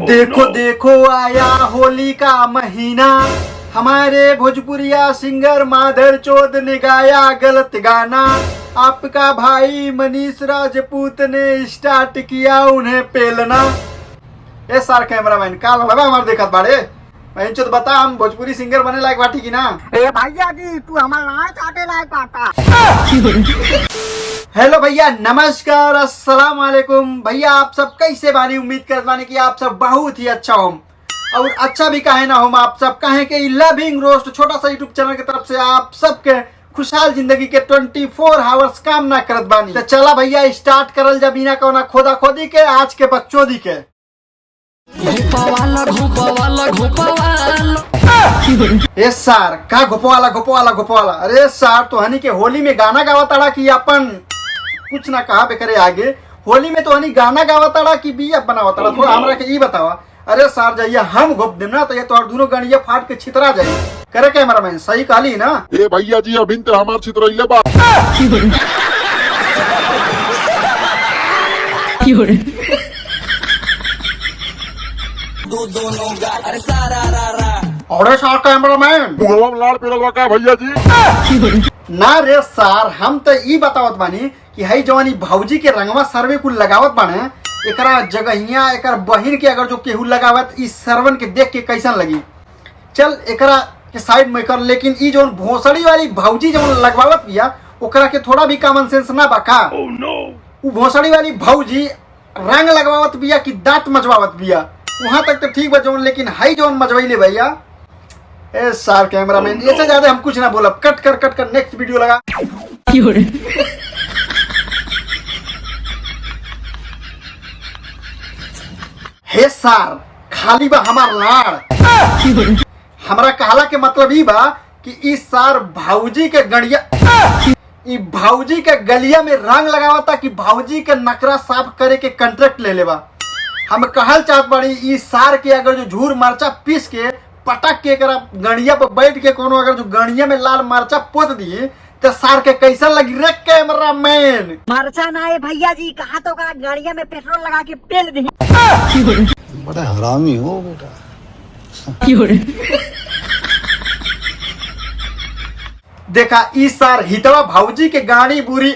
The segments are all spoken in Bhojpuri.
देखो देखो आया होली का महीना, हमारे भोजपुरिया सिंगर माधर चौध ने गाया गलत गाना। आपका भाई मनीष राजपूत ने स्टार्ट किया उन्हें पेलना। ए सार कैमरामैन का लगा हमारे देखत बाड़े तो बता, हम भोजपुरी सिंगर बने लायक बाटी की ना? ए भैया जी तू हमारा नाच काटे लायक बाटा। हेलो भैया, नमस्कार, अस्सलाम वालेकुम। भैया आप सब कैसे बानी? उम्मीद करत बानी कि आप सब बहुत ही अच्छा हो, और अच्छा भी काहे ना हो। आप सब कहें कि लविंग रोस्ट छोटा सा यूट्यूब चैनल की तरफ से आप सबके खुशहाल जिंदगी के 24 आवर्स कामना करत बानी। तो चला भैया स्टार्ट करल जा बिना कोना खोदा खोदी के आज के बकचोदी के। ए सार का घोपवाला। अरे सार तो हनी के होली में गाना गावा तड़ा कि अपन कुछ ना कहा बेकरे आगे। होली में तो हनी गाना गावा तड़ा कि बिया बनावा तड़ा, थोड़ा हमरा के ई बतावा। अरे सार जइया हम घोप देम ना तो ये तोर दोनों गणिया फाट के छितरा जाई। करे कैमरामैन सही कहली ना? ए भैया जी अभी तो हमार छितरइले बा। अरे सार कैमरामैन बुढ़वा में लाड़ पिलल बा का भैया जी? ना रे सार, हम तो ई बतावत बानी कि हई जवानी भौजी के रंगवा सर्वे कुल लगावत बाने, एकरा जगहिया एकर बहिन के अगर जो केहू लगावत इस सरवन के देख के कैसन लगी। चल एकरा के साइड में कर, लेकिन ई जोन भोसड़ी वाली भौजी जोन लगवावत बिया ओकरा के थोड़ा भी कॉमन सेंस ना बा का? उ भोसड़ी वाली भौजी रंग लगवावत बिया कि दांत मजवावत बिया, वहां तक तो ठीक बा जोन, लेकिन हई जोन मजवैले भैया। ए सार कैमरामैन इससे ज्यादा हम कुछ ना बोलब, कट कर नेक्स्ट वीडियो लगा। हे सार खाली बा हमार लाड़। हमरा कहला के मतलब ई बा कि इस सार भौजी के गड़िया ई भौजी के गलिया में रंग लगावता कि भौजी के नकरा साफ करे के कॉन्ट्रैक्ट ले लेबा। हम कहल चाहत बाड़ी ई सार के अगर जो झूर मरचा पीस के पटक के एकरा गड़िया पर बैठ के कोनो अगर जो गड़िया में लाल मरचा पोत दिए तो सार के कैसा लगी रे कैमरामैन? मरचा ना है भैया जी, कहा तो का गाड़िया में पेट्रोल लगा के पेल दी। बड़ा हरामी हो बेटा। देखा इस सार हितवा भौजी के गाड़ी बुरी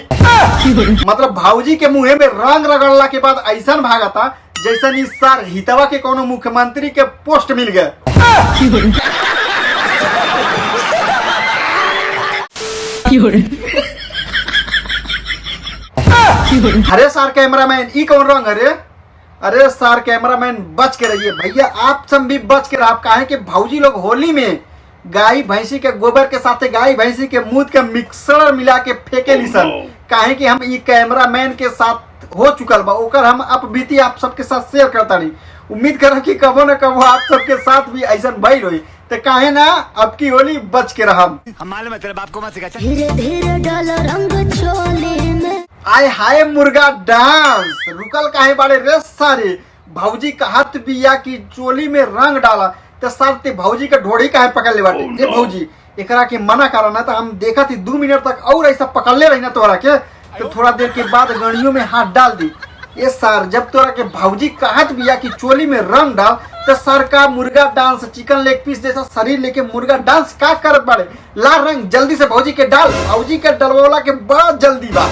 मतलब भौजी के मुंह में रंग रगड़ला के बाद ऐसा भागता जैसन इस सार हितवा के कोनो मुख्यमंत्री के पोस्ट मिल गए। अरे सार कैमरामैन ई कौन रंग? अरे सार कैमरामैन बच के रहिए भैया, आप सब भी बच के रह। आप कहें कि भौजी लोग होली में गाय भैंसी के गोबर के साथ गाय भैंसी के मूत के मिक्सर मिला के फेंके लिसन। काहे कि हम ई कैमरामैन के साथ हो चुकल बा, ओकर हम अब बीती आप सबके साथ शेयर करता नहीं। उम्मीद कर कि कबो न कबो आप सबके साथ भी ऐसा भइल होई, तो काहे ना अब की होली बच के रहम। मालूम है तेरे बाप को मत सिखा। धीरे धीरे डाल रंग चोली में। आय हाय मुर्गा डांस रुकल काहे बाड़े रे सारे? भौजी कहत बिया कि चोली में रंग डाला तो सर ते भौजी का ढोड़ी काहे पकड़ ले बाटे? ये भौजी एकरा के मना करा ना तो हम देखा थी 2 मिनट तक और ऐसा पकड़ ले रही ना तोरा के, तो थोड़ा देर के बाद गड़ियों में हाथ डाल दी। ये सर जब तोरा के भौजी कहत बिया कि चोली में रंग डाल तो सर का मुर्गा डांस चिकन लेग पीस जैसा शरीर लेके मुर्गा डांस का करत बाड़े? ला रंग जल्दी से भौजी के डाल, भौजी के डलवाला के बहुत जल्दी बा।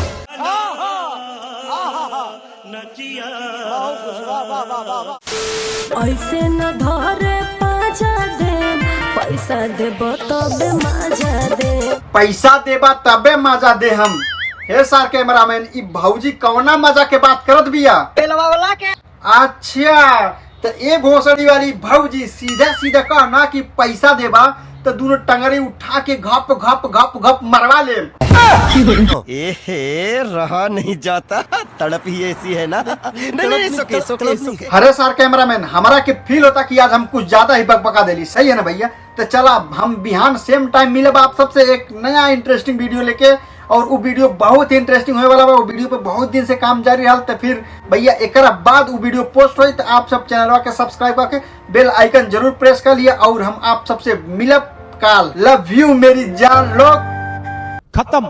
ऐसे न धरे पाजा दे, पैसा देबो तबे मजा दे। पैसा देबा तबे मजा दे हम। हे सार कैमरामैन ई भौजी कौना मजा के बात करत बिया? पेलवा वाला के। अच्छा तो ए भोसड़ी वाली भौजी सीधा सीधा कहना कि पैसा देबा तो दोनों टंगरी उठा के घप घप घप घप मरवा ले। एहे रहा नहीं जाता, तड़प ही ऐसी है ना। नहीं सोके। अरे सार कैमरामैन हमारा के फील होता कि आज हम कुछ ज्यादा ही बकबका देली, सही है ना भैया? तो चला हम बिहान सेम टाइम मिले आप सबसे एक नया इंटरेस्टिंग वीडियो लेके, और वो वीडियो बहुत ही इंटरेस्टिंग होने वाला बा। वो वीडियो पे बहुत दिन से काम जारी रहा, तो फिर भैया एक बाद वो वीडियो पोस्ट हुई तो आप सब चैनल के सब्सक्राइब करके बेल आइकन जरूर प्रेस कर लिया, और हम आप सबसे मिलब काल। लव यू मेरी जान लोग। खत्म,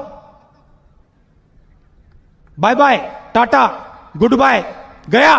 bye bye, tata, goodbye, गया।